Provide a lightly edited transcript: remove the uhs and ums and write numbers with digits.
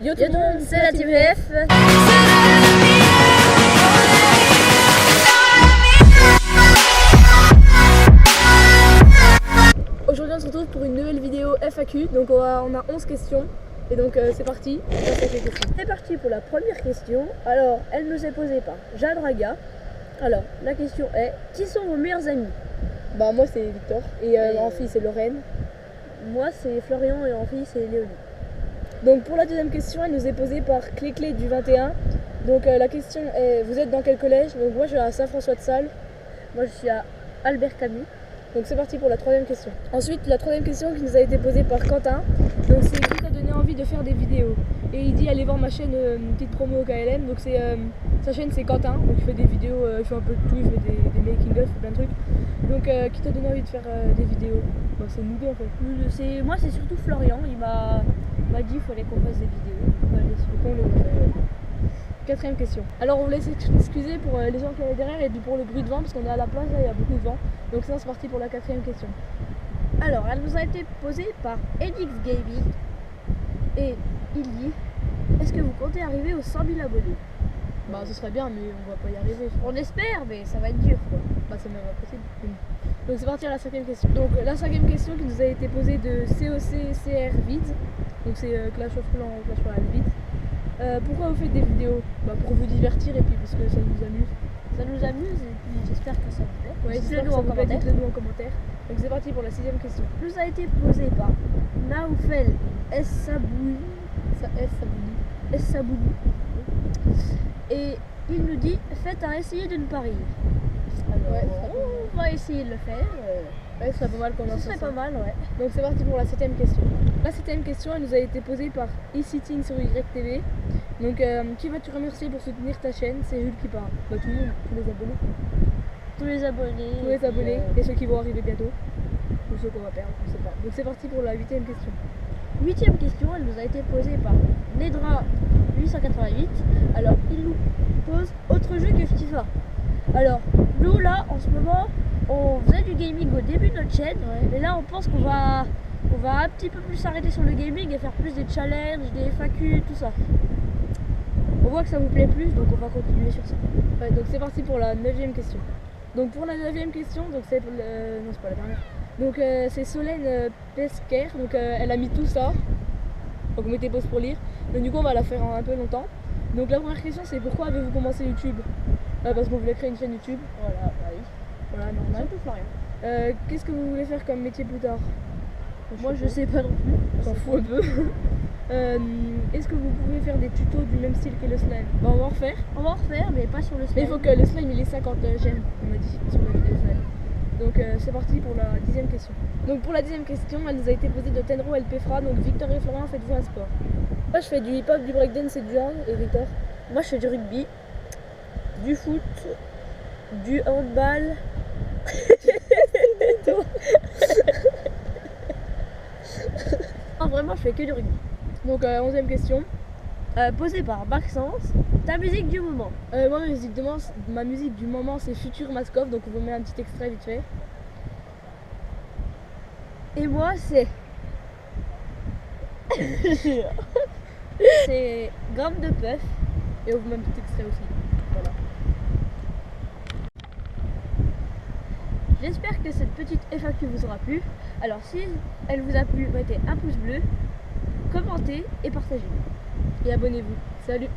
Yo tout le monde, c'est la TVF. Aujourd'hui on se retrouve pour une nouvelle vidéo FAQ. Donc on a 11 questions. Et donc c'est parti. C'est parti pour la première question. Alors elle nous est posée par Jadraga. Alors la question est: qui sont vos meilleurs amis? Bah moi c'est Victor et en fille c'est Lorraine. Moi c'est Florian et en fille c'est Léonie. Donc pour la deuxième question, elle nous est posée par Clé du 21. Donc la question est: vous êtes dans quel collège? Donc moi je suis à Saint-François-de-Sales. Moi je suis à Albert Camus. Donc c'est parti pour la troisième question. Ensuite la troisième question qui nous a été posée par Quentin. Donc c'est qui t'a donné envie de faire des vidéos? Et il dit allez voir ma chaîne, une petite promo au KLM. Donc c'est sa chaîne c'est Quentin. Donc il fait des vidéos, il fait un peu de tout, il fait des making of, plein de trucs. Donc qui t'a donné envie de faire des vidéos? Bah, c'est nous deux en fait. Moi c'est surtout Florian, il m'a dit qu'il fallait qu'on fasse des vidéos. Quatrième question. Alors on voulait s'excuser pour les gens qui allaient derrière et pour le bruit de vent parce qu'on est à la plage, là il y a beaucoup de vent. Donc ça c'est parti pour la quatrième question. Alors elle nous a été posée par Edix Gaming et il dit: est-ce que vous comptez arriver aux 100 000 abonnés? Bah ce serait bien mais on va pas y arriver. On espère mais ça va être dur quoi. Bah c'est même impossible. Donc c'est parti à la cinquième question. Donc la cinquième question qui nous a été posée de COCCR Vid. Donc c'est Clash of Clans, Clash Royale Vid. Pourquoi vous faites des vidéos? Bah pour vous divertir et puis parce que ça nous amuse. Ça nous amuse et puis j'espère que ça vous plaît. Ouais, dites-le nous en commentaire. Dites-le nous en commentaire. Donc c'est parti pour la sixième question. Nous a été posée par Naoufel Sabouni. Et il nous dit: faites un essayer d'une Paris. Alors ouais, on va essayer de le faire. Ouais, ce serait pas mal qu'on en serait pas mal, ouais. Donc c'est parti pour la septième question. La septième question, elle nous a été posée par eSitting sur YTV. Donc qui vas-tu remercier pour soutenir ta chaîne? C'est Jules qui parle. Bah tout le monde, tous les abonnés. Tous les abonnés. Et ceux qui vont arriver bientôt. Ou ceux qu'on va perdre, je sais pas. Donc c'est parti pour la huitième question. Huitième question, elle nous a été posée par Nedra 888. Alors il nous pose: autre jeu que FIFA. Alors nous là en ce moment on faisait du gaming au début de notre chaîne, mais là on pense qu'on va un petit peu plus s'arrêter sur le gaming et faire plus des challenges, des FAQ, tout ça. On voit que ça vous plaît plus, donc on va continuer sur ça. Ouais, donc c'est parti pour la neuvième question. Donc pour la neuvième question, donc c'est non c'est pas la dernière. Donc c'est Solène Pesquer, donc elle a mis tout ça. Donc mettez pause pour lire. Donc du coup on va la faire en un peu longtemps. Donc la première question c'est: pourquoi avez-vous commencé YouTube? Parce qu'on voulait créer une chaîne YouTube. Voilà, bah oui. Voilà, normal. Surtout Florian. Qu'est-ce que vous voulez faire comme métier plus tard? Moi je sais pas non plus. On s'en fout un peu. Est-ce que vous pouvez faire des tutos du même style que le slime? Bah on va en refaire. On va en refaire mais pas sur le slime. Mais il faut que le slime il ait 50 j'aime, on m'a dit sur la vidéo slime. Donc c'est parti pour la dixième question. Donc pour la dixième question, elle nous a été posée de Tenro LPFRA. Donc Victor et Florian, faites-vous un sport? Moi je fais du hip-hop, du breakdance et du hang. Et Victor? Moi je fais du rugby, du foot, du handball. Non vraiment je fais que du rugby. Donc 11e question. Posée par Maxence: ta musique du moment? Moi ma musique du moment c'est Futur Maskov. Donc on vous met un petit extrait vite fait. Et moi c'est c'est Gramme de Puff. Et on vous met un petit extrait aussi. Voilà. J'espère que cette petite FAQ vous aura plu. Alors si elle vous a plu, mettez un pouce bleu, commentez et partagez. Et abonnez-vous. Salut!